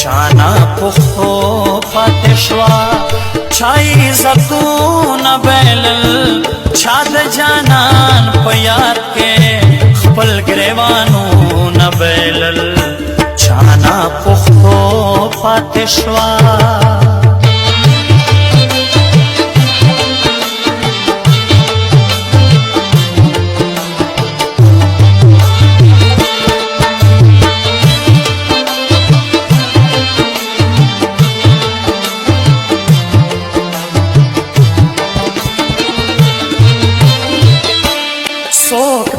چانا پختو پاتشوا چای زتون بیلل چا د جانان په یاد کې خپل ګریوانو نه بیلل چانا پختو پاتشوا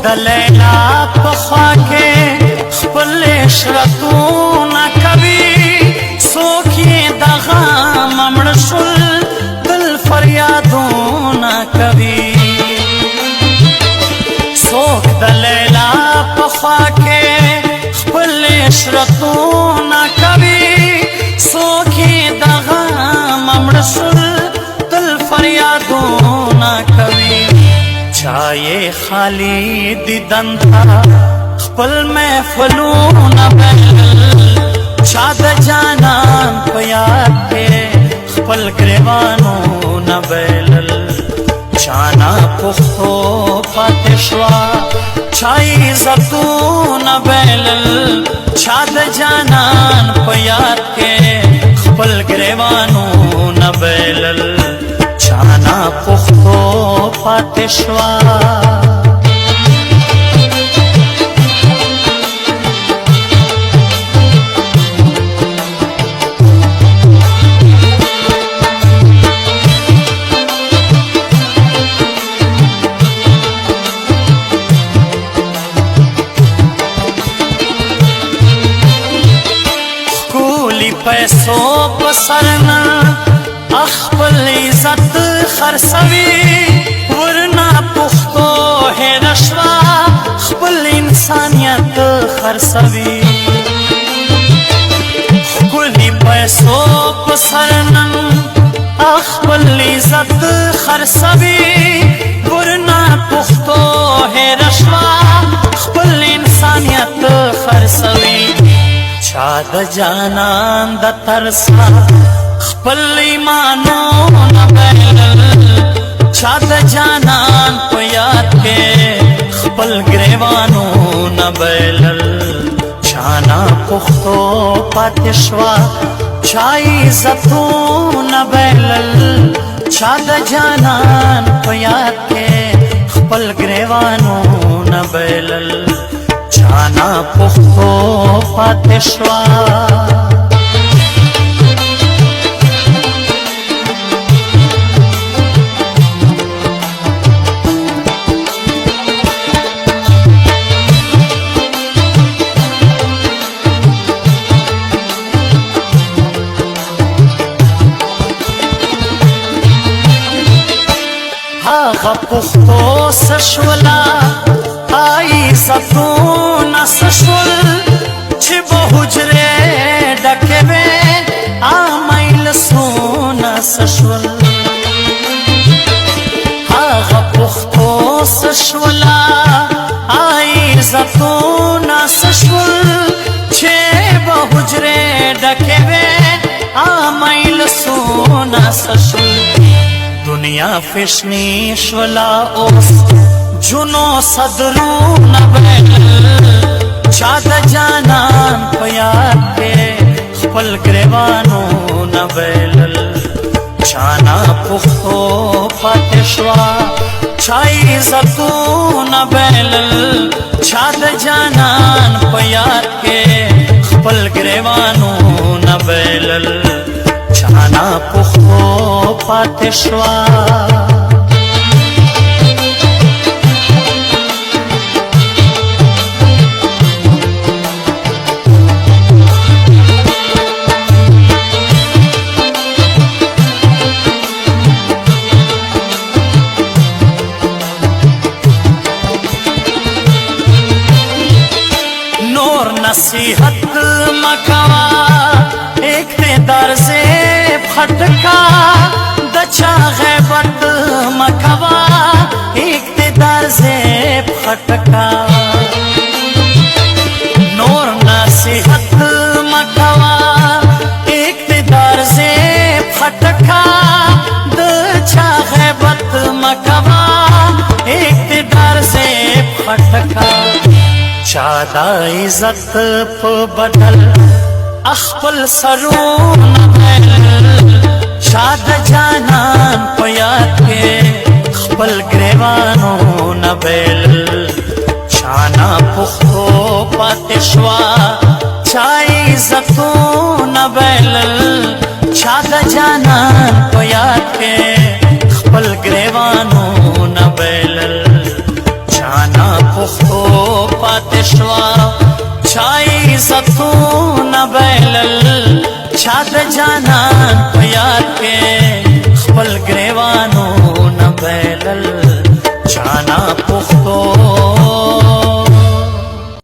د لیلا په خوا کې خپل عشرتونه کوي څوک یې د غم مړ شول دل فریادونه کوي څوک د لیلا په خوا کې خپل عشرتونه کوي څوک یې د غم مړ شول دل فریادونه کوي چاہیے خالی دیدن تھا خپل محفلون بیلل شاد جانان پیاد کے خپل گریوانون بیلل چانا پختو پاتشوا چاہی زتون بیلل شاد جانان پیاد کے خپل گریوانون بیلل چانا پختو پاتشوا کولی پیسوں پسرنا اخبل عزت خرسوی ورنا پختو ہے رشوا خبل انسانیت خرسوی کلی پیسو پسرنن اخبل عزت خرسوی ورنا پختو ہے رشوا خبل انسانیت خرسوی چاد جانان د ترسا خپل ایمانو نبیلل چاد جانان په یاد کې خپل گریوانو نبیلل چانا پختو پاتشوا چای زتو نبیلل چاد جانان په یاد کې خپل گریوانو نبیلل چانا پختو پاتشوا پختو سشولا آئی ستون سشول چھ بہجرے ڈکے وے آمیل سون سشول آغا پختو سشولا آئی ستون سشول چھ بہجرے ڈکے وے آمیل سون سشول دنیا فشنی شولا اوس جنو صدرو نبیلل چاد جانان پیاد کے خپل گریوانو نبیلل چانا پختو پاتشوا چای زتو نبیلل چاد جانان پیاد کے خپل گریوانو نبیلل چانا پختو پاتشوا نور نصیحت مکوا اقتدار سے پھٹکا دچا غیبت مکوا اقتدار سے پھٹکا نور نصیحت مکوا چادا عزت په بدل خپل سرونه بیل چاد جانان په یاد کې خپل ګریوانو نه بیل چانا پختو پاتې شوا چا عزتونه بیل چاد جانان په یاد کې خپل ګریوانو نه بیل چانا پختو پاتې شوا چا عزتونه بیل چا د جانان